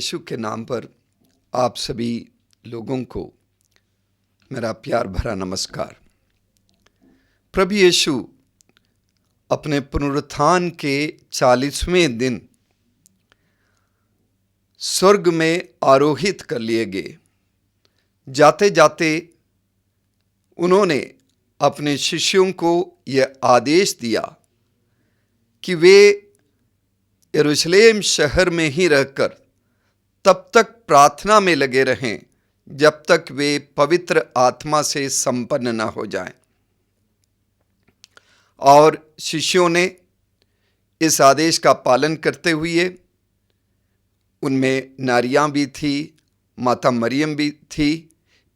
यीशु के नाम पर आप सभी लोगों को मेरा प्यार भरा नमस्कार। प्रभु यीशु अपने पुनरुत्थान के 40वें दिन स्वर्ग में आरोहित कर लिए गए। जाते जाते उन्होंने अपने शिष्यों को यह आदेश दिया कि वे यरूशलेम शहर में ही रहकर तब तक प्रार्थना में लगे रहें जब तक वे पवित्र आत्मा से संपन्न न हो जाएं। और शिष्यों ने इस आदेश का पालन करते हुए, उनमें नारियां भी थी, माता मरियम भी थी,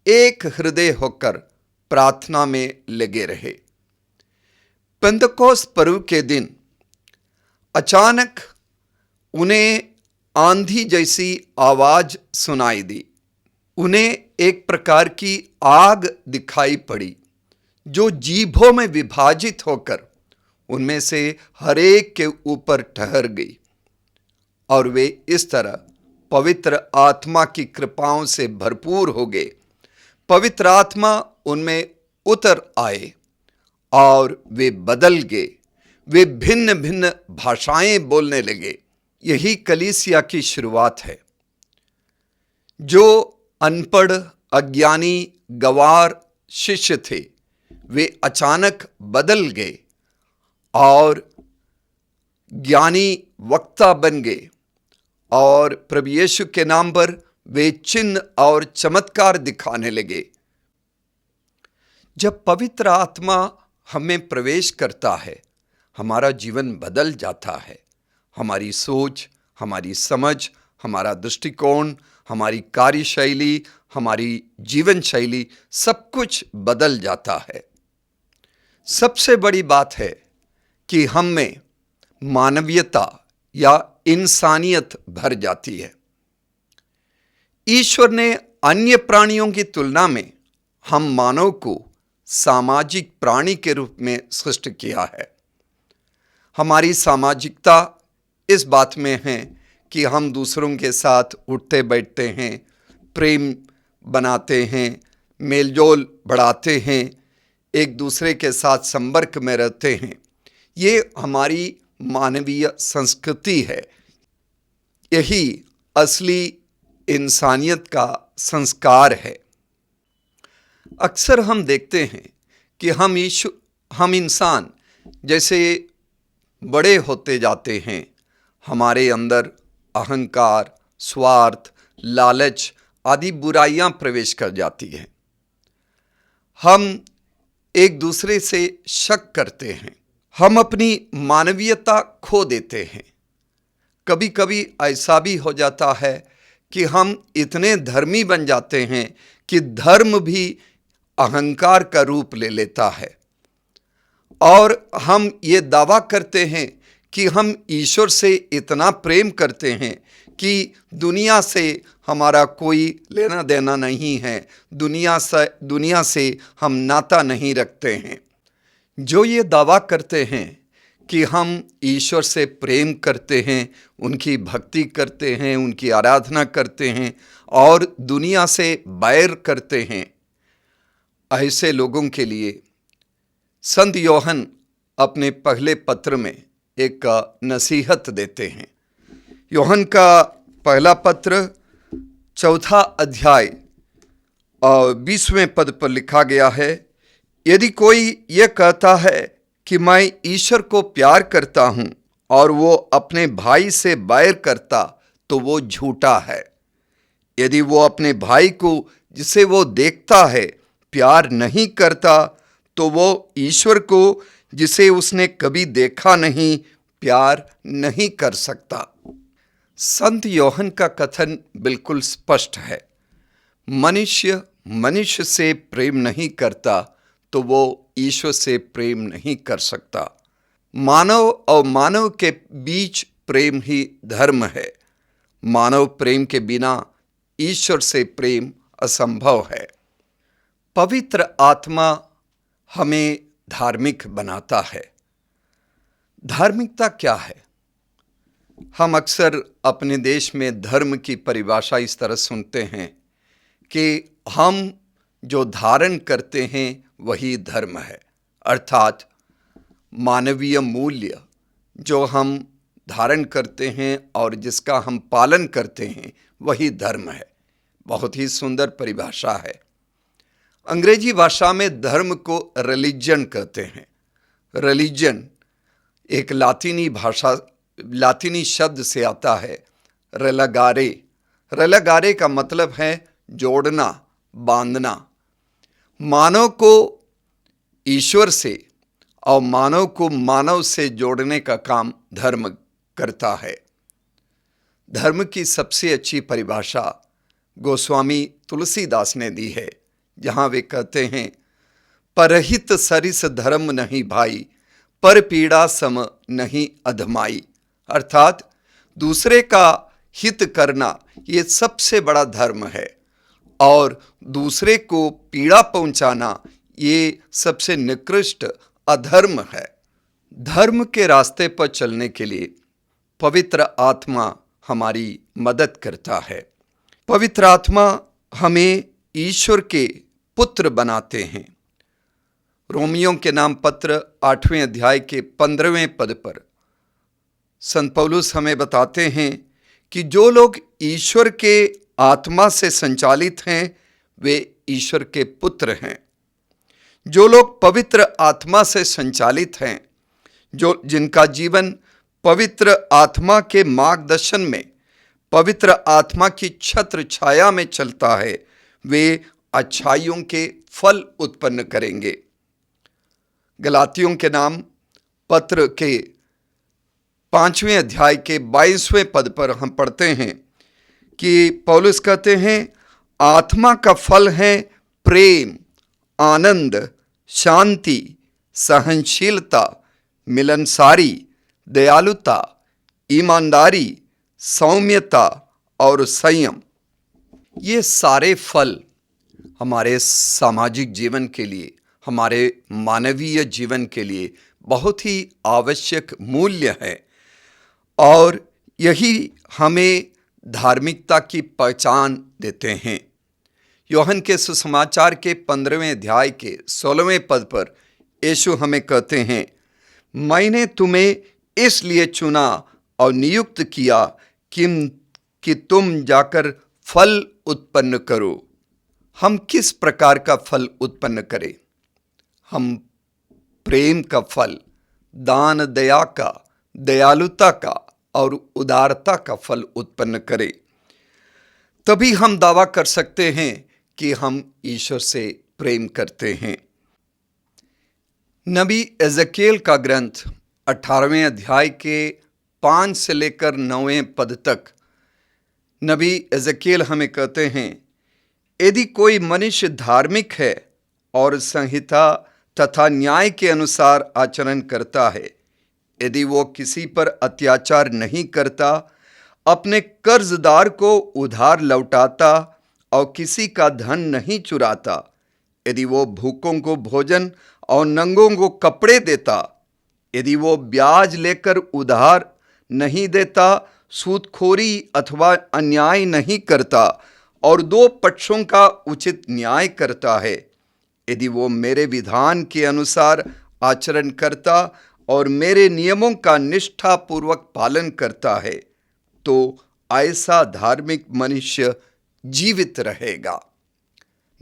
एक हृदय होकर प्रार्थना में लगे रहे। पेंतकोस्त पर्व के दिन अचानक उन्हें आंधी जैसी आवाज सुनाई दी। उन्हें एक प्रकार की आग दिखाई पड़ी जो जीभों में विभाजित होकर उनमें से हर एक के ऊपर ठहर गई, और वे इस तरह पवित्र आत्मा की कृपाओं से भरपूर हो गए। पवित्र आत्मा उनमें उतर आए और वे बदल गए। वे भिन्न भिन्न भाषाएं बोलने लगे। यही कलीसिया की शुरुआत है। जो अनपढ़, अज्ञानी, गंवार शिष्य थे, वे अचानक बदल गए और ज्ञानी वक्ता बन गए, और प्रभु यीशु के नाम पर वे चिन्ह और चमत्कार दिखाने लगे। जब पवित्र आत्मा हमें प्रवेश करता है, हमारा जीवन बदल जाता है। हमारी सोच, हमारी समझ, हमारा दृष्टिकोण, हमारी कार्यशैली, हमारी जीवन शैली, सब कुछ बदल जाता है। सबसे बड़ी बात है कि हम में मानवीयता या इंसानियत भर जाती है। ईश्वर ने अन्य प्राणियों की तुलना में हम मानव को सामाजिक प्राणी के रूप में सृष्टि किया है। हमारी सामाजिकता इस बात में है कि हम दूसरों के साथ उठते बैठते हैं, प्रेम बनाते हैं, मेलजोल बढ़ाते हैं, एक दूसरे के साथ संपर्क में रहते हैं। ये हमारी मानवीय संस्कृति है। यही असली इंसानियत का संस्कार है। अक्सर हम देखते हैं कि हम इंसान जैसे बड़े होते जाते हैं, हमारे अंदर अहंकार, स्वार्थ, लालच आदि बुराइयां प्रवेश कर जाती हैं। हम एक दूसरे से शक करते हैं। हम अपनी मानवीयता खो देते हैं। कभी कभी ऐसा भी हो जाता है कि हम इतने धर्मी बन जाते हैं कि धर्म भी अहंकार का रूप ले लेता है, और हम ये दावा करते हैं कि हम ईश्वर से इतना प्रेम करते हैं कि दुनिया से हमारा कोई लेना देना नहीं है, दुनिया से हम नाता नहीं रखते हैं। जो ये दावा करते हैं कि हम ईश्वर से प्रेम करते हैं, उनकी भक्ति करते हैं, उनकी आराधना करते हैं और दुनिया से बैर करते हैं, ऐसे लोगों के लिए संत यूहन्ना अपने पहले पत्र में एक नसीहत देते हैं। यूहन्ना का पहला पत्र 4 अध्याय और 20वें पद पर लिखा गया है, यदि कोई यह कहता है कि मैं ईश्वर को प्यार करता हूं और वो अपने भाई से बैर करता, तो वो झूठा है। यदि वो अपने भाई को जिसे वो देखता है प्यार नहीं करता, तो वो ईश्वर को जिसे उसने कभी देखा नहीं प्यार नहीं कर सकता। संत यूहन्ना का कथन बिल्कुल स्पष्ट है। मनुष्य से प्रेम नहीं करता तो वो ईश्वर से प्रेम नहीं कर सकता। मानव और मानव के बीच प्रेम ही धर्म है। मानव प्रेम के बिना ईश्वर से प्रेम असंभव है। पवित्र आत्मा हमें धार्मिक बनाता है। धार्मिकता क्या है? हम अक्सर अपने देश में धर्म की परिभाषा इस तरह सुनते हैं कि हम जो धारण करते हैं वही धर्म है, अर्थात मानवीय मूल्य जो हम धारण करते हैं और जिसका हम पालन करते हैं वही धर्म है। बहुत ही सुंदर परिभाषा है। अंग्रेजी भाषा में धर्म को रिलीजन कहते हैं। रिलीजन एक लातीनी शब्द से आता है, रेलागारे। रेलागारे का मतलब है जोड़ना, बांधना। मानव को ईश्वर से और मानव को मानव से जोड़ने का काम धर्म करता है। धर्म की सबसे अच्छी परिभाषा गोस्वामी तुलसीदास ने दी है, जहां वे कहते हैं, परहित सरिस धर्म नहीं भाई, पर पीड़ा सम नहीं अधमाई। अर्थात दूसरे का हित करना ये सबसे बड़ा धर्म है और दूसरे को पीड़ा पहुंचाना ये सबसे निकृष्ट अधर्म है। धर्म के रास्ते पर चलने के लिए पवित्र आत्मा हमारी मदद करता है। पवित्र आत्मा हमें ईश्वर के पुत्र बनाते हैं। रोमियों के नाम पत्र 8वें अध्याय के 15वें पद पर संत पौलुस हमें बताते हैं कि जो लोग ईश्वर के आत्मा से संचालित हैं वे ईश्वर के पुत्र हैं। जो लोग पवित्र आत्मा से संचालित हैं, जो जिनका जीवन पवित्र आत्मा के मार्गदर्शन में, पवित्र आत्मा की छत्र छाया में चलता है, वे अच्छाइयों के फल उत्पन्न करेंगे। गलातियों के नाम पत्र के 5वें अध्याय के 22वें पद पर हम पढ़ते हैं कि पौलुस कहते हैं, आत्मा का फल है प्रेम, आनंद, शांति, सहनशीलता, मिलनसारी, दयालुता, ईमानदारी, सौम्यता और संयम। ये सारे फल हमारे सामाजिक जीवन के लिए, हमारे मानवीय जीवन के लिए बहुत ही आवश्यक मूल्य है और यही हमें धार्मिकता की पहचान देते हैं। यूहन्ना के सुसमाचार के 15वें अध्याय के 16वें पद पर यीशु हमें कहते हैं, मैंने तुम्हें इसलिए चुना और नियुक्त किया कि तुम जाकर फल उत्पन्न करो। हम किस प्रकार का फल उत्पन्न करें? हम प्रेम का फल, दान दया का, दयालुता का और उदारता का फल उत्पन्न करें। तभी हम दावा कर सकते हैं कि हम ईश्वर से प्रेम करते हैं। नबी एजेकियल का ग्रंथ 18वें अध्याय के 5 से लेकर 9वें पद तक नबी एजेकियल हमें कहते हैं, यदि कोई मनुष्य धार्मिक है और संहिता तथा न्याय के अनुसार आचरण करता है, यदि वो किसी पर अत्याचार नहीं करता, अपने कर्जदार को उधार लौटाता और किसी का धन नहीं चुराता, यदि वो भूखों को भोजन और नंगों को कपड़े देता, यदि वो ब्याज लेकर उधार नहीं देता, सूदखोरी अथवा अन्याय नहीं करता और दो पक्षों का उचित न्याय करता है, यदि वो मेरे विधान के अनुसार आचरण करता और मेरे नियमों का निष्ठापूर्वक पालन करता है, तो ऐसा धार्मिक मनुष्य जीवित रहेगा।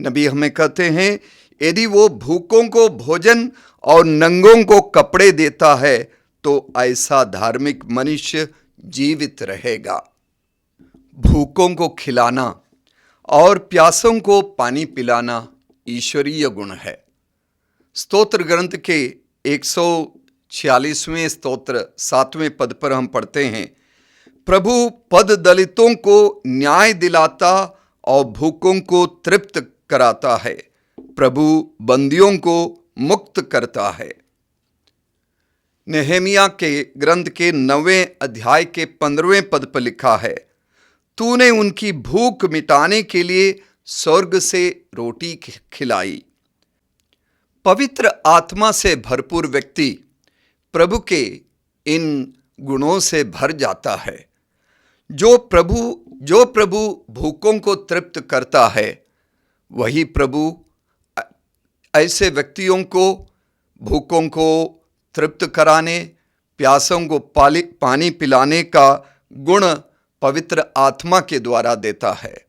नबी हमें कहते हैं, यदि वो भूखों को भोजन और नंगों को कपड़े देता है तो ऐसा धार्मिक मनुष्य जीवित रहेगा। भूखों को खिलाना और प्यासों को पानी पिलाना ईश्वरीय गुण है। स्तोत्र ग्रंथ के 146वें स्तोत्र 7वें पद पर हम पढ़ते हैं, प्रभु पद दलितों को न्याय दिलाता और भूखों को तृप्त कराता है, प्रभु बंदियों को मुक्त करता है। नेहेमिया के ग्रंथ के 9वें अध्याय के 15वें पद पर लिखा है, तूने उनकी भूख मिटाने के लिए स्वर्ग से रोटी खिलाई। पवित्र आत्मा से भरपूर व्यक्ति प्रभु के इन गुणों से भर जाता है। जो प्रभु भूखों को तृप्त करता है, वही प्रभु ऐसे व्यक्तियों को, भूखों को तृप्त कराने, प्यासों को पानी पिलाने का गुण पवित्र आत्मा के द्वारा देता है।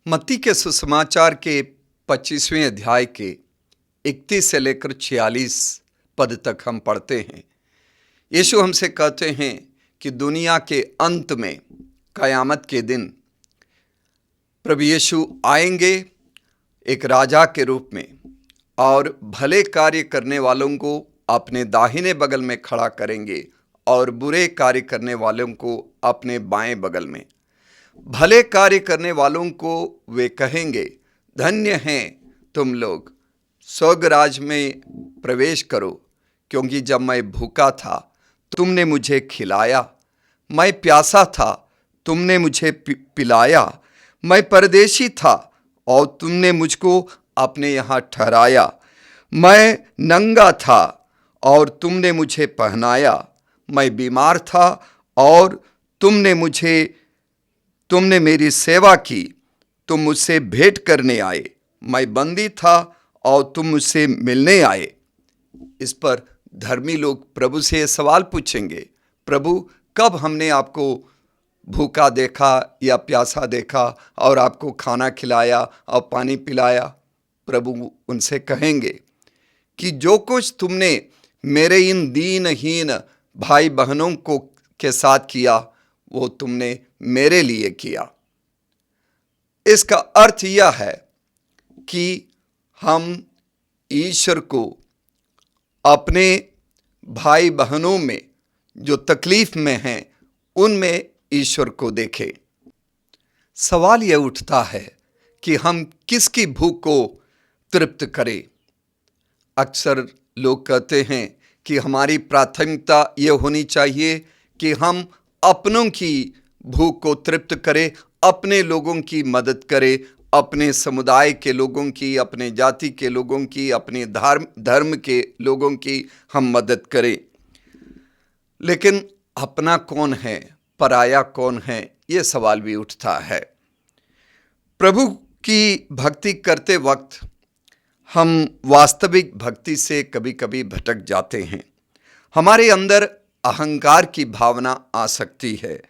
मत्ती के सुसमाचार के 25वें अध्याय के 31 से लेकर 46 पद तक हम पढ़ते हैं। यीशु हमसे कहते हैं कि दुनिया के अंत में, कयामत के दिन, प्रभु यीशु आएंगे एक राजा के रूप में और भले कार्य करने वालों को अपने दाहिने बगल में खड़ा करेंगे और बुरे कार्य करने वालों को अपने बाएं बगल में। भले कार्य करने वालों को वे कहेंगे, धन्य हैं तुम लोग, स्वर्ग राज में प्रवेश करो, क्योंकि जब मैं भूखा था तुमने मुझे खिलाया, मैं प्यासा था तुमने मुझे पिलाया, मैं परदेशी था और तुमने मुझको अपने यहाँ ठहराया, मैं नंगा था और तुमने मुझे पहनाया, मैं बीमार था और तुमने मेरी सेवा की, तुम मुझसे भेंट करने आए, मैं बंदी था और तुम मुझसे मिलने आए। इस पर धर्मी लोग प्रभु से सवाल पूछेंगे, प्रभु कब हमने आपको भूखा देखा या प्यासा देखा और आपको खाना खिलाया और पानी पिलाया? प्रभु उनसे कहेंगे कि जो कुछ तुमने मेरे इन दीनहीन भाई बहनों को के साथ किया, वो तुमने मेरे लिए किया। इसका अर्थ यह है कि हम ईश्वर को अपने भाई बहनों में जो तकलीफ में हैं, उनमें ईश्वर को देखें। सवाल यह उठता है कि हम किसकी भूख को तृप्त करें। अक्सर लोग कहते हैं कि हमारी प्राथमिकता यह होनी चाहिए कि हम अपनों की भूख को तृप्त करें, अपने लोगों की मदद करें, अपने समुदाय के लोगों की, अपने जाति के लोगों की, अपने धर्म के लोगों की हम मदद करें। लेकिन अपना कौन है, पराया कौन है, ये सवाल भी उठता है। प्रभु की भक्ति करते वक्त हम वास्तविक भक्ति से कभी कभी भटक जाते हैं। हमारे अंदर अहंकार की भावना आ सकती है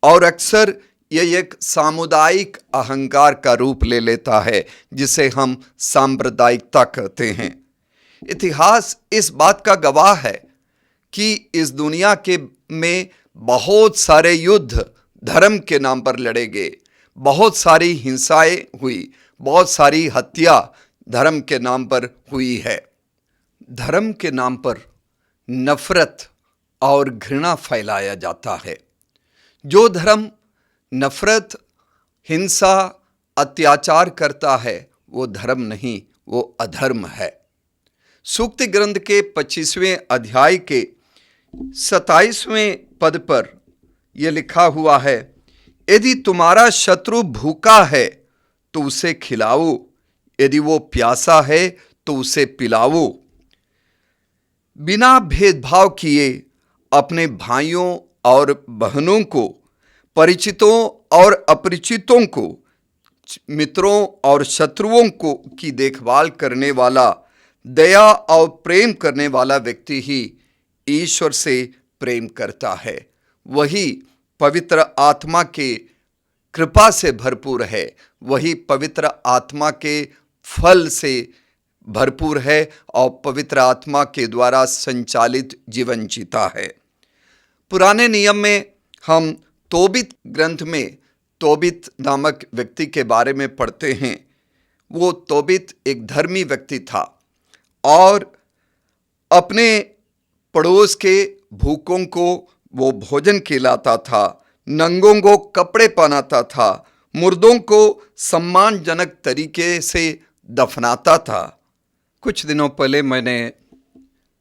और अक्सर यह एक सामुदायिक अहंकार का रूप ले लेता है, जिसे हम सांप्रदायिकता कहते हैं। इतिहास इस बात का गवाह है कि इस दुनिया में बहुत सारे युद्ध धर्म के नाम पर लड़े गए, बहुत सारी हिंसाएं हुई, बहुत सारी हत्या धर्म के नाम पर हुई है। धर्म के नाम पर नफरत और घृणा फैलाया जाता है। जो धर्म नफरत, हिंसा, अत्याचार करता है, वो धर्म नहीं, वो अधर्म है। सूक्त ग्रंथ के 25वें अध्याय के 27वें पद पर यह लिखा हुआ है, यदि तुम्हारा शत्रु भूखा है तो उसे खिलाओ, यदि वो प्यासा है तो उसे पिलाओ। बिना भेदभाव किए अपने भाइयों और बहनों को, परिचितों और अपरिचितों को, मित्रों और शत्रुओं को की देखभाल करने वाला, दया और प्रेम करने वाला व्यक्ति ही ईश्वर से प्रेम करता है। वही पवित्र आत्मा के कृपा से भरपूर है, वही पवित्र आत्मा के फल से भरपूर है और पवित्र आत्मा के द्वारा संचालित जीवन जीता है। पुराने नियम में हम तोबित ग्रंथ में तोबित नामक व्यक्ति के बारे में पढ़ते हैं। वो तोबित एक धर्मी व्यक्ति था और अपने पड़ोस के भूखों को वो भोजन खिलाता था, नंगों को कपड़े पहनाता था, मुर्दों को सम्मानजनक तरीके से दफनाता था। कुछ दिनों पहले मैंने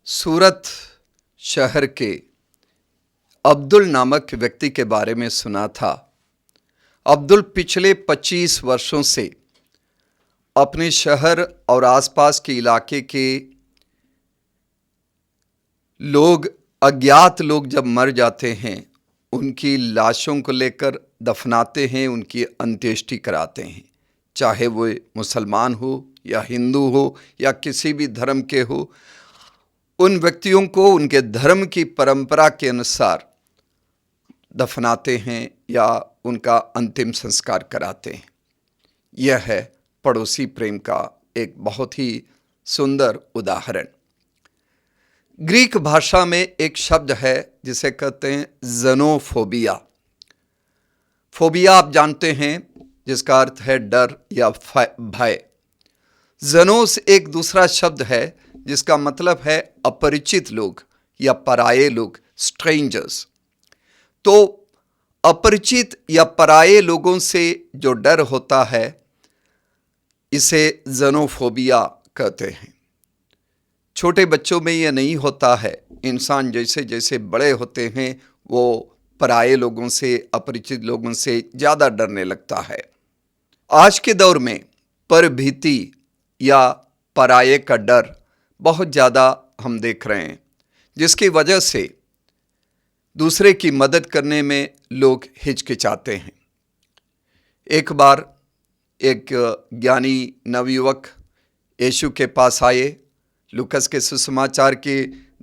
सूरत शहर के अब्दुल नामक व्यक्ति के बारे में सुना था। अब्दुल पिछले 25 वर्षों से अपने शहर और आसपास के इलाके के लोग अज्ञात लोग जब मर जाते हैं, उनकी लाशों को लेकर दफनाते हैं, उनकी अंत्येष्टि कराते हैं, चाहे वो मुसलमान हो या हिंदू हो या किसी भी धर्म के हो। उन व्यक्तियों को उनके धर्म की परंपरा के अनुसार दफनाते हैं या उनका अंतिम संस्कार कराते हैं। यह है पड़ोसी प्रेम का एक बहुत ही सुंदर उदाहरण। ग्रीक भाषा में एक शब्द है जिसे कहते हैं ज़ेनोफोबिया। फोबिया आप जानते हैं, जिसका अर्थ है डर या भय। ज़ेनोस एक दूसरा शब्द है जिसका मतलब है अपरिचित लोग या पराये लोग, स्ट्रेंजर्स। तो अपरिचित या पराये लोगों से जो डर होता है, इसे ज़ेनोफोबिया कहते हैं। छोटे बच्चों में यह नहीं होता है। इंसान जैसे जैसे बड़े होते हैं, वो पराये लोगों से, अपरिचित लोगों से ज़्यादा डरने लगता है। आज के दौर में परभीति या पराये का डर बहुत ज़्यादा हम देख रहे हैं, जिसकी वजह से दूसरे की मदद करने में लोग हिचकिचाते हैं। एक बार एक ज्ञानी नवयुवक यीशु के पास आए। लूकस के सुसमाचार के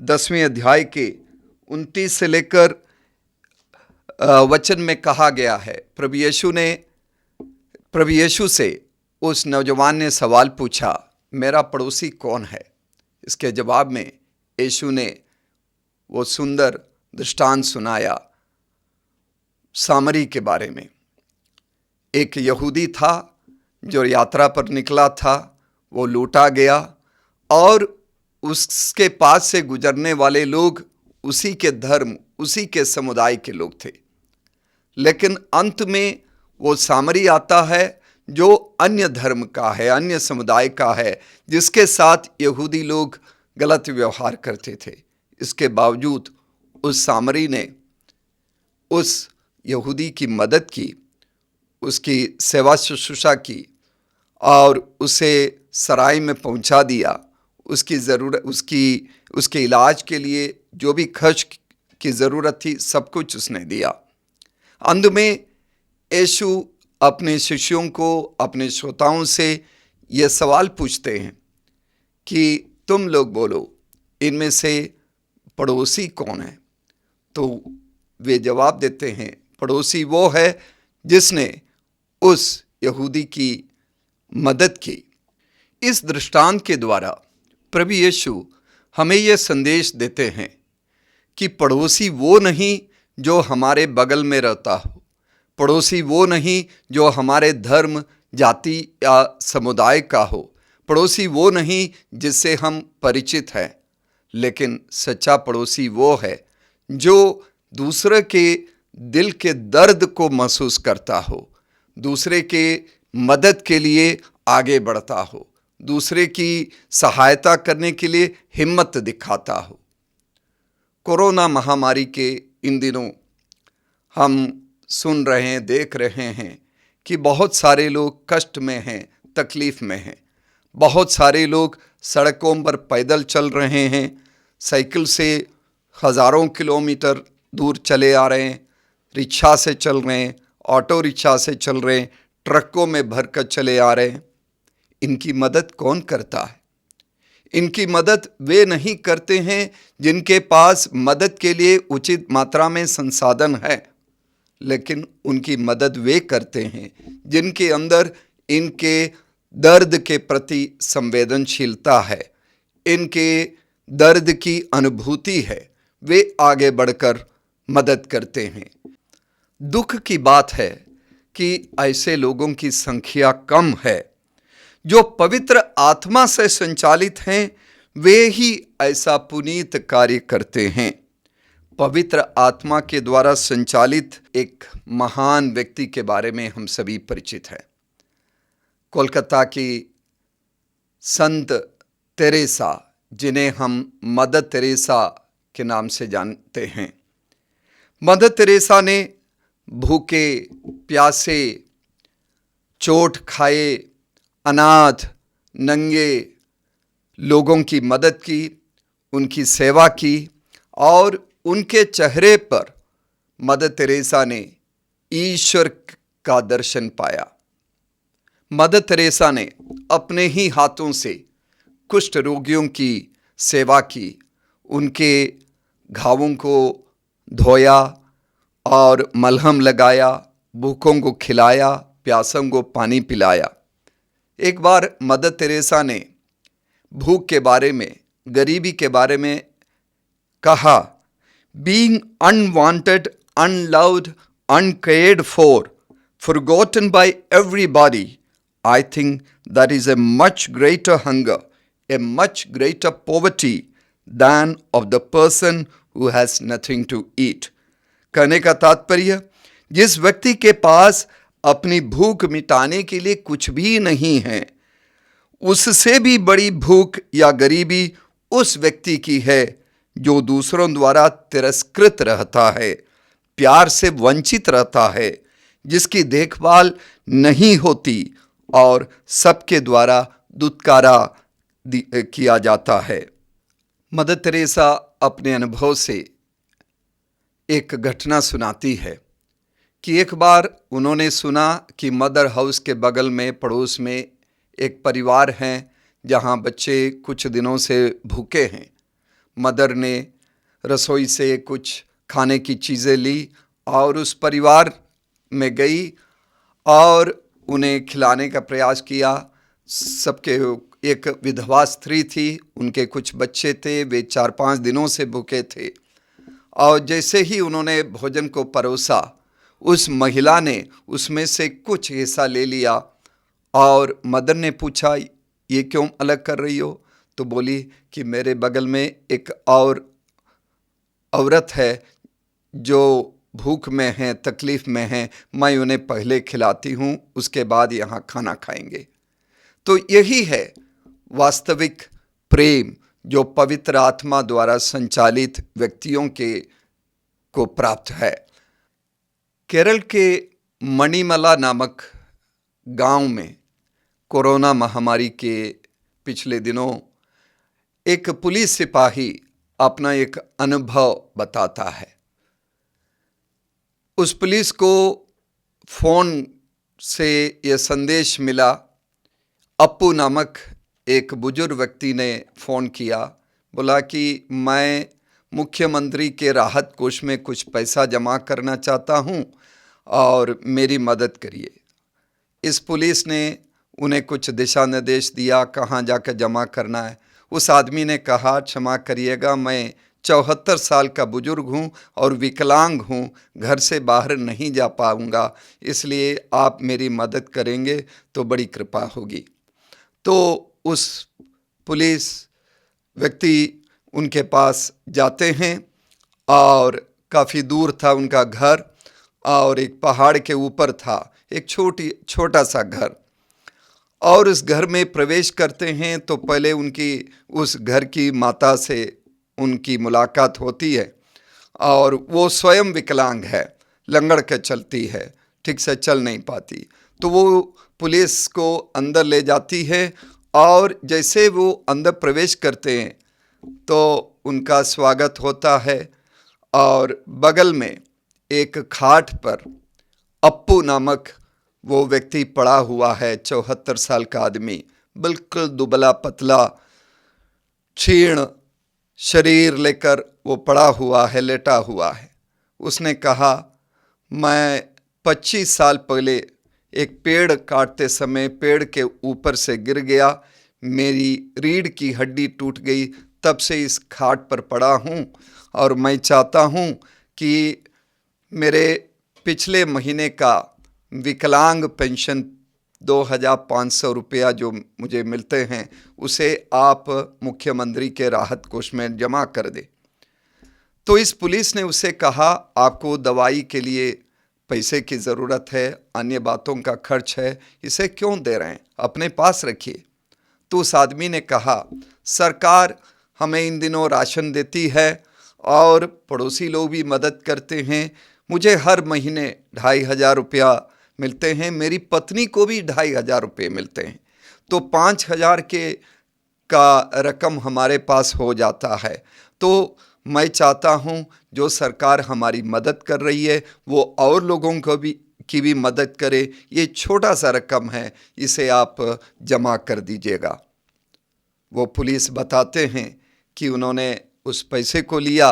10वें अध्याय के 29 से लेकर वचन में कहा गया है, प्रभु यीशु से उस नौजवान ने सवाल पूछा, मेरा पड़ोसी कौन है? इसके जवाब में यीशु ने वो सुंदर दृष्टांत सुनाया सामरी के बारे में। एक यहूदी था जो यात्रा पर निकला था, वो लूटा गया और उसके पास से गुजरने वाले लोग उसी के धर्म, उसी के समुदाय के लोग थे। लेकिन अंत में वो सामरी आता है जो अन्य धर्म का है, अन्य समुदाय का है, जिसके साथ यहूदी लोग गलत व्यवहार करते थे। इसके बावजूद उस सामरी ने उस यहूदी की मदद की, उसकी सेवा शुश्रूषा की और उसे सराय में पहुंचा दिया। उसकी ज़रूरत, उसके इलाज के लिए जो भी खर्च की ज़रूरत थी, सब कुछ उसने दिया। अंत में यीशु अपने शिष्यों को, अपने श्रोताओं से ये सवाल पूछते हैं कि तुम लोग बोलो, इनमें से पड़ोसी कौन है? तो वे जवाब देते हैं, पड़ोसी वो है जिसने उस यहूदी की मदद की। इस दृष्टांत के द्वारा प्रभु यीशु हमें यह संदेश देते हैं कि पड़ोसी वो नहीं जो हमारे बगल में रहता हो, पड़ोसी वो नहीं जो हमारे धर्म, जाति या समुदाय का हो, पड़ोसी वो नहीं जिससे हम परिचित हैं, लेकिन सच्चा पड़ोसी वो है जो दूसरे के दिल के दर्द को महसूस करता हो, दूसरे के मदद के लिए आगे बढ़ता हो, दूसरे की सहायता करने के लिए हिम्मत दिखाता हो। कोरोना महामारी के इन दिनों हम सुन रहे हैं, देख रहे हैं कि बहुत सारे लोग कष्ट में हैं, तकलीफ में हैं। बहुत सारे लोग सड़कों पर पैदल चल रहे हैं, साइकिल से हज़ारों किलोमीटर दूर चले आ रहे हैं, रिक्शा से चल रहे हैं, ऑटो रिक्शा से चल रहे हैं, ट्रकों में भरकर चले आ रहे हैं। इनकी मदद कौन करता है? इनकी मदद वे नहीं करते हैं जिनके पास मदद के लिए उचित मात्रा में संसाधन है, लेकिन उनकी मदद वे करते हैं जिनके अंदर इनके दर्द के प्रति संवेदनशीलता है, इनके दर्द की अनुभूति है, वे आगे बढ़कर मदद करते हैं। दुख की बात है कि ऐसे लोगों की संख्या कम है। जो पवित्र आत्मा से संचालित हैं, वे ही ऐसा पुनीत कार्य करते हैं। पवित्र आत्मा के द्वारा संचालित एक महान व्यक्ति के बारे में हम सभी परिचित हैं। कोलकाता की संत तेरेसा, जिन्हें हम मदर तेरेसा के नाम से जानते हैं। मदर तेरेसा ने भूखे, प्यासे, चोट खाए, अनाथ, नंगे लोगों की मदद की, उनकी सेवा की और उनके चेहरे पर मदर तेरेसा ने ईश्वर का दर्शन पाया। मदर तेरेसा ने अपने ही हाथों से कुष्ठ रोगियों की सेवा की, उनके घावों को धोया और मलहम लगाया, भूखों को खिलाया, प्यासों को पानी पिलाया। एक बार मदर तेरेसा ने भूख के बारे में, गरीबी के बारे में कहा, being unwanted, unloved, uncared for, forgotten by everybody, I think that is a much greater hunger, a much greater poverty than of the person who has nothing to eat. कहने का तात्पर्य, जिस व्यक्ति के पास अपनी भूख मिटाने के लिए कुछ भी नहीं है, उससे भी बड़ी भूख या गरीबी उस व्यक्ति की है जो दूसरों द्वारा तिरस्कृत रहता है, प्यार से वंचित रहता है, जिसकी देखभाल नहीं होती और सबके द्वारा दुत्कारा किया जाता है। मदर तेरेसा अपने अनुभव से एक घटना सुनाती है कि एक बार उन्होंने सुना कि मदर हाउस के बगल में, पड़ोस में एक परिवार है जहां बच्चे कुछ दिनों से भूखे हैं। मदर ने रसोई से कुछ खाने की चीज़ें ली और उस परिवार में गई और उन्हें खिलाने का प्रयास किया। सबके, एक विधवा स्त्री थी, उनके कुछ बच्चे थे, वे 4-5 दिनों से भूखे थे। और जैसे ही उन्होंने भोजन को परोसा, उस महिला ने उसमें से कुछ हिस्सा ले लिया और मदर ने पूछा, ये क्यों अलग कर रही हो? तो बोली कि मेरे बगल में एक और औरत है जो भूख में है, तकलीफ में है, मैं उन्हें पहले खिलाती हूँ, उसके बाद यहाँ खाना खाएंगे। तो यही है वास्तविक प्रेम जो पवित्र आत्मा द्वारा संचालित व्यक्तियों को प्राप्त है। केरल के मणिमला नामक गांव में कोरोना महामारी के पिछले दिनों एक पुलिस सिपाही अपना एक अनुभव बताता है। उस पुलिस को फ़ोन से यह संदेश मिला, अप्पू नामक एक बुजुर्ग व्यक्ति ने फ़ोन किया, बोला कि मैं मुख्यमंत्री के राहत कोष में कुछ पैसा जमा करना चाहता हूं और मेरी मदद करिए। इस पुलिस ने उन्हें कुछ दिशा निर्देश दिया, कहाँ जाकर जमा करना है। उस आदमी ने कहा, क्षमा करिएगा, मैं 74 साल का बुजुर्ग हूँ और विकलांग हूँ, घर से बाहर नहीं जा पाऊँगा, इसलिए आप मेरी मदद करेंगे तो बड़ी कृपा होगी। तो उस पुलिस व्यक्ति उनके पास जाते हैं और काफ़ी दूर था उनका घर और एक पहाड़ के ऊपर था एक छोटा सा घर। और उस घर में प्रवेश करते हैं तो पहले उनकी उस घर की माता से उनकी मुलाकात होती है और वो स्वयं विकलांग है, लंगड़ के चलती है, ठीक से चल नहीं पाती। तो वो पुलिस को अंदर ले जाती है और जैसे वो अंदर प्रवेश करते हैं तो उनका स्वागत होता है और बगल में एक खाट पर अप्पू नामक वो व्यक्ति पड़ा हुआ है, 74 साल का आदमी, बिल्कुल दुबला पतला क्षीण शरीर लेकर वो पड़ा हुआ है, लेटा हुआ है। उसने कहा, मैं 25 साल पहले एक पेड़ काटते समय पेड़ के ऊपर से गिर गया, मेरी रीढ़ की हड्डी टूट गई, तब से इस खाट पर पड़ा हूँ और मैं चाहता हूँ कि मेरे पिछले महीने का विकलांग पेंशन 2500 रुपया जो मुझे मिलते हैं उसे आप मुख्यमंत्री के राहत कोष में जमा कर दे। तो इस पुलिस ने उसे कहा, आपको दवाई के लिए पैसे की ज़रूरत है, अन्य बातों का खर्च है, इसे क्यों दे रहे हैं, अपने पास रखिए। तो उस आदमी ने कहा, सरकार हमें इन दिनों राशन देती है और पड़ोसी लोग भी मदद करते हैं, मुझे हर महीने 2500 रुपया मिलते हैं, मेरी पत्नी को भी 2500 रुपये मिलते हैं, तो 5000 का रकम हमारे पास हो जाता है। तो मैं चाहता हूं जो सरकार हमारी मदद कर रही है वो और लोगों को भी की भी मदद करे। ये छोटा सा रकम है, इसे आप जमा कर दीजिएगा। वो पुलिस बताते हैं कि उन्होंने उस पैसे को लिया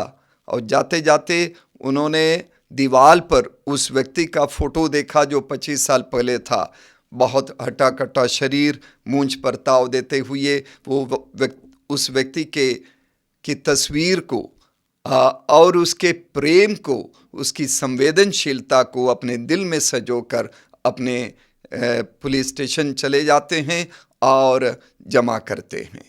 और जाते जाते उन्होंने दीवार पर उस व्यक्ति का फोटो देखा जो 25 साल पहले था। बहुत हटा कटा शरीर, मूंछ पर ताव देते हुए उस व्यक्ति की तस्वीर को और उसके प्रेम को, उसकी संवेदनशीलता को अपने दिल में संजोकर अपने पुलिस स्टेशन चले जाते हैं और जमा करते हैं।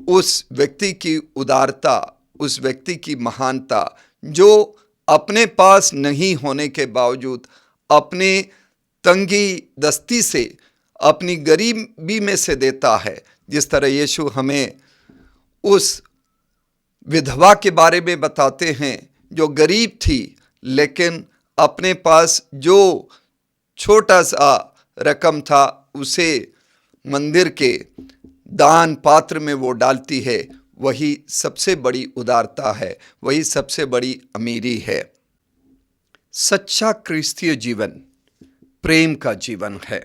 उस व्यक्ति की उदारता, उस व्यक्ति की महानता, जो अपने पास नहीं होने के बावजूद अपने तंगी दस्ती से, अपनी गरीबी में से देता है। जिस तरह यीशु हमें उस विधवा के बारे में बताते हैं जो गरीब थी, लेकिन अपने पास जो छोटा सा रकम था उसे मंदिर के दान पात्र में वो डालती है। वही सबसे बड़ी उदारता है, वही सबसे बड़ी अमीरी है। सच्चा क्रिस्तीय जीवन प्रेम का जीवन है।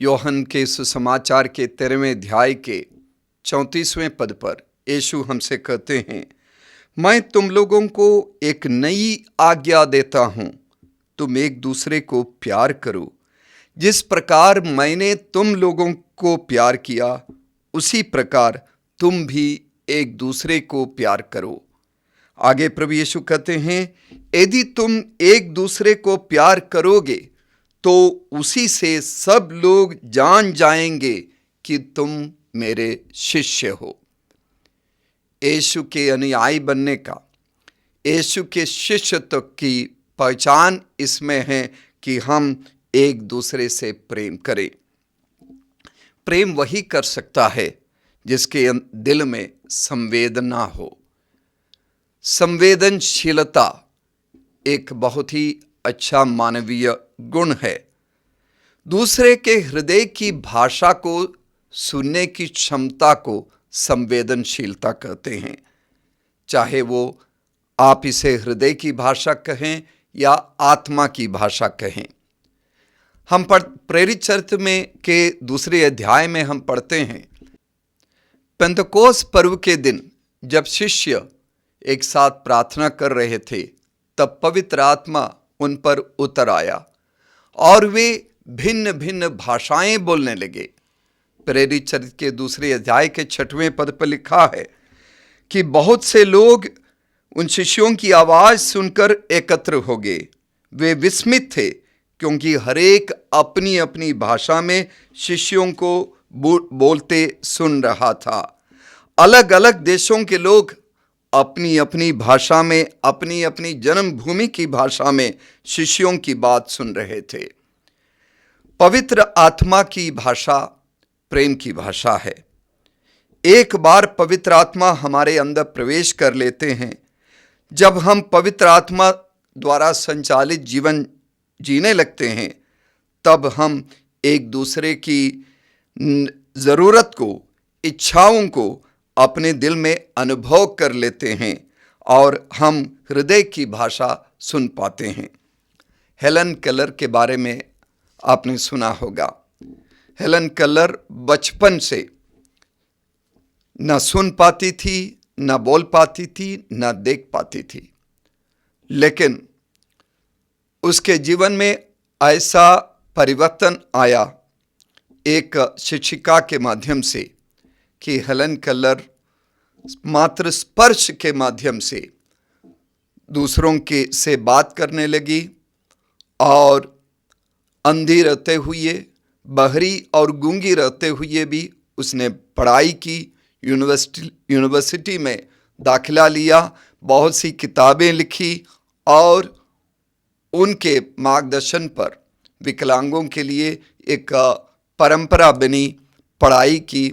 यूहन्ना के सुसमाचार के 13वें अध्याय के 34वें पद पर यीशु हमसे कहते हैं, मैं तुम लोगों को एक नई आज्ञा देता हूं, तुम एक दूसरे को प्यार करो। जिस प्रकार मैंने तुम लोगों को प्यार किया, उसी प्रकार तुम भी एक दूसरे को प्यार करो। आगे प्रभु यीशु कहते हैं, यदि तुम एक दूसरे को प्यार करोगे तो उसी से सब लोग जान जाएंगे कि तुम मेरे शिष्य हो। यीशु के अनुयायी बनने का, यीशु के शिष्यत्व की पहचान इसमें है कि हम एक दूसरे से प्रेम करें। प्रेम वही कर सकता है जिसके दिल में संवेदना हो। संवेदनशीलता एक बहुत ही अच्छा मानवीय गुण है। दूसरे के हृदय की भाषा को सुनने की क्षमता को संवेदनशीलता कहते हैं। चाहे वो आप इसे हृदय की भाषा कहें या आत्मा की भाषा कहें। हम प्रेरित चरित्र में के 2 अध्याय में हम पढ़ते हैं, पेंतकोस पर्व के दिन जब शिष्य एक साथ प्रार्थना कर रहे थे, तब पवित्र आत्मा उन पर उतर आया और वे भिन्न भिन्न भाषाएं बोलने लगे। प्रेरित चरित्र के 2 अध्याय के 6वें पद पर लिखा है कि बहुत से लोग उन शिष्यों की आवाज सुनकर एकत्र हो गए। वे विस्मित थे क्योंकि हरेक अपनी अपनी भाषा में शिष्यों को बोलते सुन रहा था। अलग अलग देशों के लोग अपनी अपनी भाषा में, अपनी अपनी जन्मभूमि की भाषा में शिष्यों की बात सुन रहे थे। पवित्र आत्मा की भाषा प्रेम की भाषा है। एक बार पवित्र आत्मा हमारे अंदर प्रवेश कर लेते हैं, जब हम पवित्र आत्मा द्वारा संचालित जीवन जीने लगते हैं, तब हम एक दूसरे की ज़रूरत को, इच्छाओं को अपने दिल में अनुभव कर लेते हैं और हम हृदय की भाषा सुन पाते हैं। हेलन केलर के बारे में आपने सुना होगा। हेलन केलर बचपन से न सुन पाती थी, न बोल पाती थी, न देख पाती थी, लेकिन उसके जीवन में ऐसा परिवर्तन आया एक शिक्षिका के माध्यम से कि हेलन केलर मात्र स्पर्श के माध्यम से दूसरों के से बात करने लगी और अंधी रहते हुए, बहरी और गूंगी रहते हुए भी उसने पढ़ाई की। यूनिवर्सिटी में दाखिला लिया, बहुत सी किताबें लिखी और उनके मार्गदर्शन पर विकलांगों के लिए एक परंपरा बनी, पढ़ाई की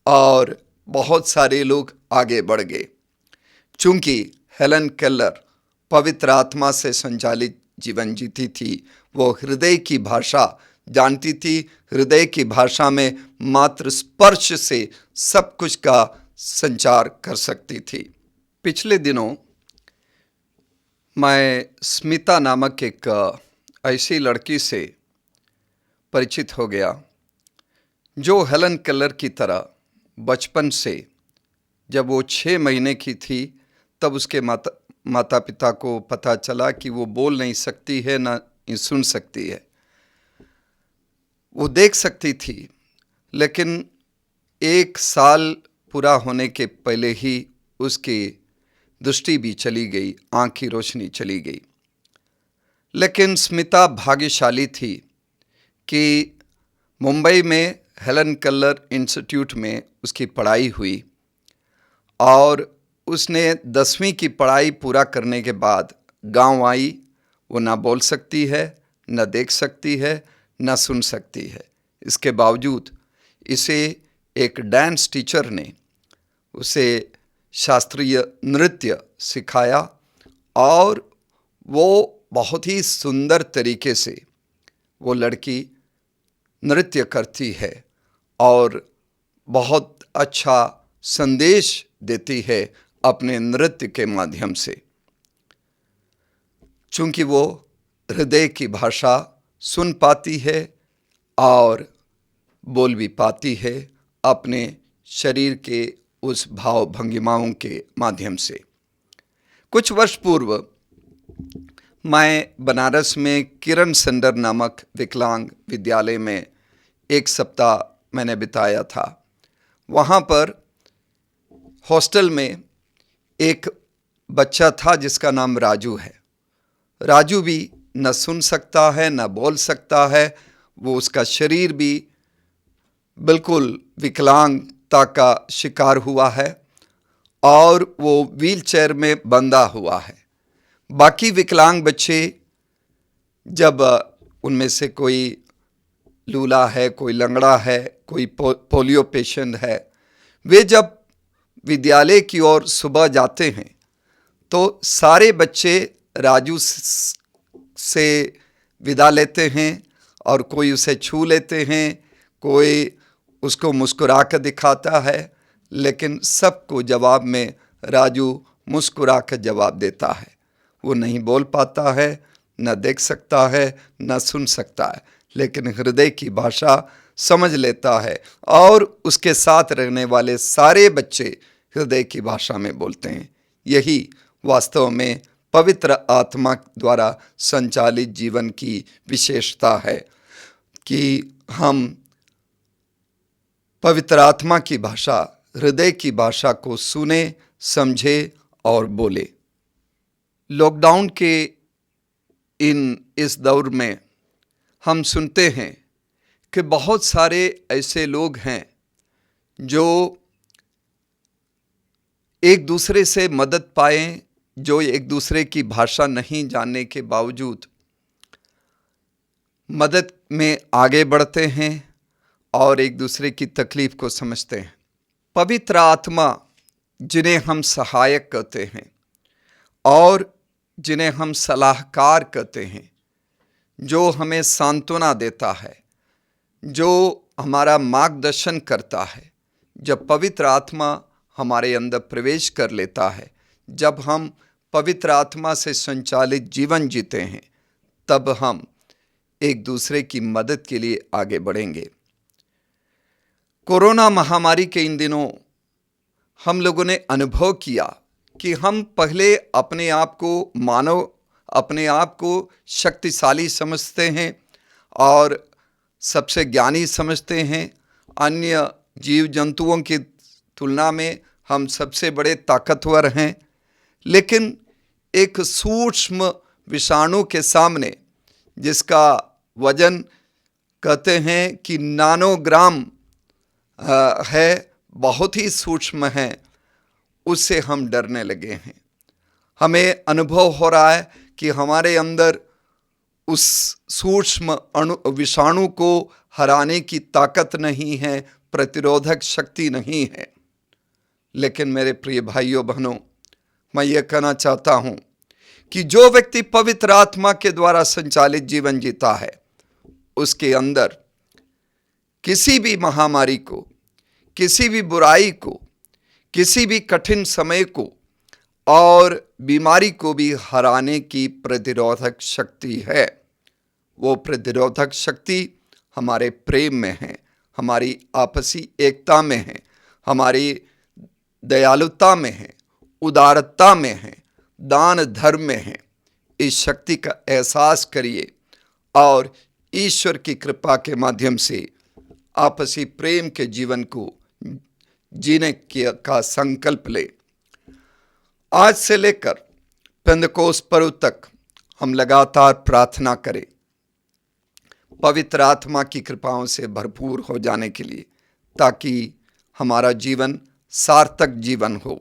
और बहुत सारे लोग आगे बढ़ गए। चूंकि हेलन केलर पवित्र आत्मा से संचालित जीवन जीती थी, वो हृदय की भाषा जानती थी। हृदय की भाषा में मात्र स्पर्श से सब कुछ का संचार कर सकती थी। पिछले दिनों मैं स्मिता नामक एक ऐसी लड़की से परिचित हो गया जो हेलन केलर की तरह बचपन से, जब वो 6 महीने की थी तब उसके माता पिता को पता चला कि वो बोल नहीं सकती है, ना ही सुन सकती है। वो देख सकती थी, लेकिन 1 साल पूरा होने के पहले ही उसकी दृष्टि भी चली गई, आँख की रोशनी चली गई। लेकिन स्मिता भाग्यशाली थी कि मुंबई में हेलन केलर इंस्टीट्यूट में उसकी पढ़ाई हुई और उसने 10वीं की पढ़ाई पूरा करने के बाद गांव आई। वो ना बोल सकती है, ना देख सकती है, ना सुन सकती है। इसके बावजूद इसे एक डांस टीचर ने उसे शास्त्रीय नृत्य सिखाया और वो बहुत ही सुंदर तरीके से वो लड़की नृत्य करती है और बहुत अच्छा संदेश देती है अपने नृत्य के माध्यम से। चूंकि वो हृदय की भाषा सुन पाती है और बोल भी पाती है अपने शरीर के उस भाव भंगिमाओं के माध्यम से। कुछ वर्ष पूर्व मैं बनारस में किरण सेंडर नामक विकलांग विद्यालय में 1 सप्ताह मैंने बिताया था। वहाँ पर हॉस्टल में एक बच्चा था जिसका नाम राजू है। राजू भी न सुन सकता है, न बोल सकता है। वो उसका शरीर भी बिल्कुल विकलांगता का शिकार हुआ है और वो व्हीलचेयर में बंधा हुआ है। बाकी विकलांग बच्चे, जब उनमें से कोई लूला है, कोई लंगड़ा है, कोई पोलियो पेशेंट है, वे जब विद्यालय की ओर सुबह जाते हैं तो सारे बच्चे राजू से विदा लेते हैं और कोई उसे छू लेते हैं, कोई उसको मुस्कुरा कर दिखाता है, लेकिन सबको जवाब में राजू मुस्कुरा कर जवाब देता है। वो नहीं बोल पाता है, न देख सकता है, न सुन सकता है, लेकिन हृदय की भाषा समझ लेता है और उसके साथ रहने वाले सारे बच्चे हृदय की भाषा में बोलते हैं। यही वास्तव में पवित्र आत्मा द्वारा संचालित जीवन की विशेषता है कि हम पवित्र आत्मा की भाषा, हृदय की भाषा को सुने, समझे और बोले। लॉकडाउन के इस दौर में हम सुनते हैं कि बहुत सारे ऐसे लोग हैं जो एक दूसरे से मदद पाएं, जो एक दूसरे की भाषा नहीं जानने के बावजूद मदद में आगे बढ़ते हैं और एक दूसरे की तकलीफ को समझते हैं। पवित्र आत्मा, जिन्हें हम सहायक कहते हैं और जिन्हें हम सलाहकार कहते हैं, जो हमें सांत्वना देता है, जो हमारा मार्गदर्शन करता है, जब पवित्र आत्मा हमारे अंदर प्रवेश कर लेता है, जब हम पवित्र आत्मा से संचालित जीवन जीते हैं, तब हम एक दूसरे की मदद के लिए आगे बढ़ेंगे। कोरोना महामारी के इन दिनों हम लोगों ने अनुभव किया कि हम पहले अपने आप को मानव, अपने आप को शक्तिशाली समझते हैं और सबसे ज्ञानी समझते हैं। अन्य जीव जंतुओं की तुलना में हम सबसे बड़े ताकतवर हैं, लेकिन एक सूक्ष्म विषाणु के सामने, जिसका वजन कहते हैं कि नैनोग्राम है, बहुत ही सूक्ष्म है, उससे हम डरने लगे हैं। हमें अनुभव हो रहा है कि हमारे अंदर उस सूक्ष्म विषाणु को हराने की ताकत नहीं है, प्रतिरोधक शक्ति नहीं है। लेकिन मेरे प्रिय भाइयों बहनों, मैं ये कहना चाहता हूँ कि जो व्यक्ति पवित्र आत्मा के द्वारा संचालित जीवन जीता है, उसके अंदर किसी भी महामारी को, किसी भी बुराई को, किसी भी कठिन समय को और बीमारी को भी हराने की प्रतिरोधक शक्ति है। वो प्रतिरोधक शक्ति हमारे प्रेम में है, हमारी आपसी एकता में है, हमारी दयालुता में है, उदारता में है, दान धर्म में है। इस शक्ति का एहसास करिए और ईश्वर की कृपा के माध्यम से आपसी प्रेम के जीवन को जीने का संकल्प ले। आज से लेकर पेंतकोस्त पर्व तक हम लगातार प्रार्थना करें पवित्र आत्मा की कृपाओं से भरपूर हो जाने के लिए, ताकि हमारा जीवन सार्थक जीवन हो,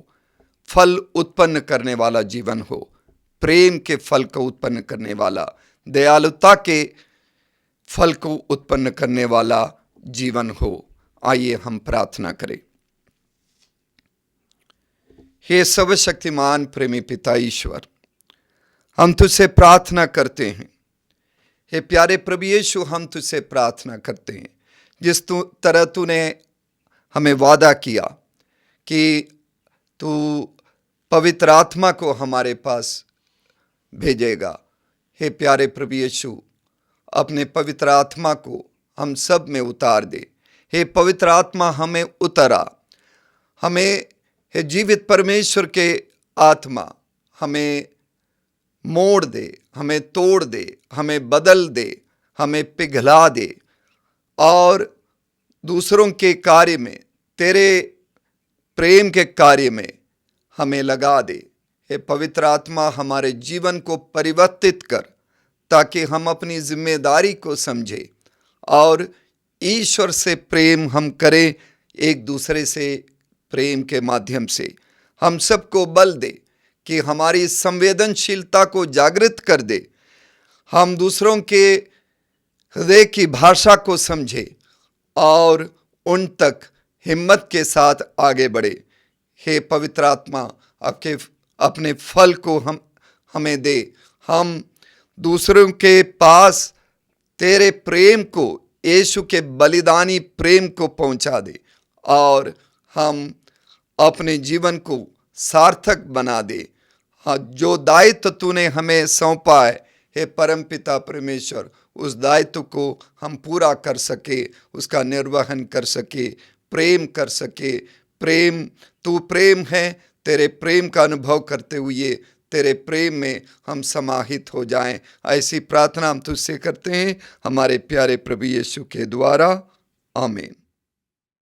फल उत्पन्न करने वाला जीवन हो, प्रेम के फल को उत्पन्न करने वाला, दयालुता के फल को उत्पन्न करने वाला जीवन हो। आइए हम प्रार्थना करें। हे सर्वशक्तिमान प्रेमी पिता ईश्वर, हम तुझसे प्रार्थना करते हैं। हे प्यारे प्रभु यीशु, हम तुझसे प्रार्थना करते हैं जिस तरह तूने हमें वादा किया कि तू पवित्र आत्मा को हमारे पास भेजेगा। हे प्यारे प्रभु यीशु, अपने पवित्र आत्मा को हम सब में उतार दे। हे पवित्र आत्मा, हमें उतरा, हमें हे जीवित परमेश्वर के आत्मा हमें मोड़ दे, हमें तोड़ दे, हमें बदल दे, हमें पिघला दे और दूसरों के कार्य में, तेरे प्रेम के कार्य में हमें लगा दे। हे पवित्र आत्मा, हमारे जीवन को परिवर्तित कर, ताकि हम अपनी जिम्मेदारी को समझें और ईश्वर से प्रेम हम करें, एक दूसरे से प्रेम के माध्यम से। हम सबको बल दे कि हमारी संवेदनशीलता को जागृत कर दे, हम दूसरों के हृदय की भाषा को समझें और उन तक हिम्मत के साथ आगे बढ़े। हे पवित्र आत्मा, अपने फल को हमें दे। हम दूसरों के पास तेरे प्रेम को, यीशु के बलिदानी प्रेम को पहुंचा दे और हम अपने जीवन को सार्थक बना दे। हाँ, जो दायित्व तूने हमें सौंपा है हे परमपिता परमेश्वर, उस दायित्व को हम पूरा कर सके, उसका निर्वहन कर सके, प्रेम कर सके। प्रेम, तू प्रेम है, तेरे प्रेम का अनुभव करते हुए तेरे प्रेम में हम समाहित हो जाएं। ऐसी प्रार्थना हम तुझसे करते हैं हमारे प्यारे प्रभु यीशु के द्वारा। आमीन।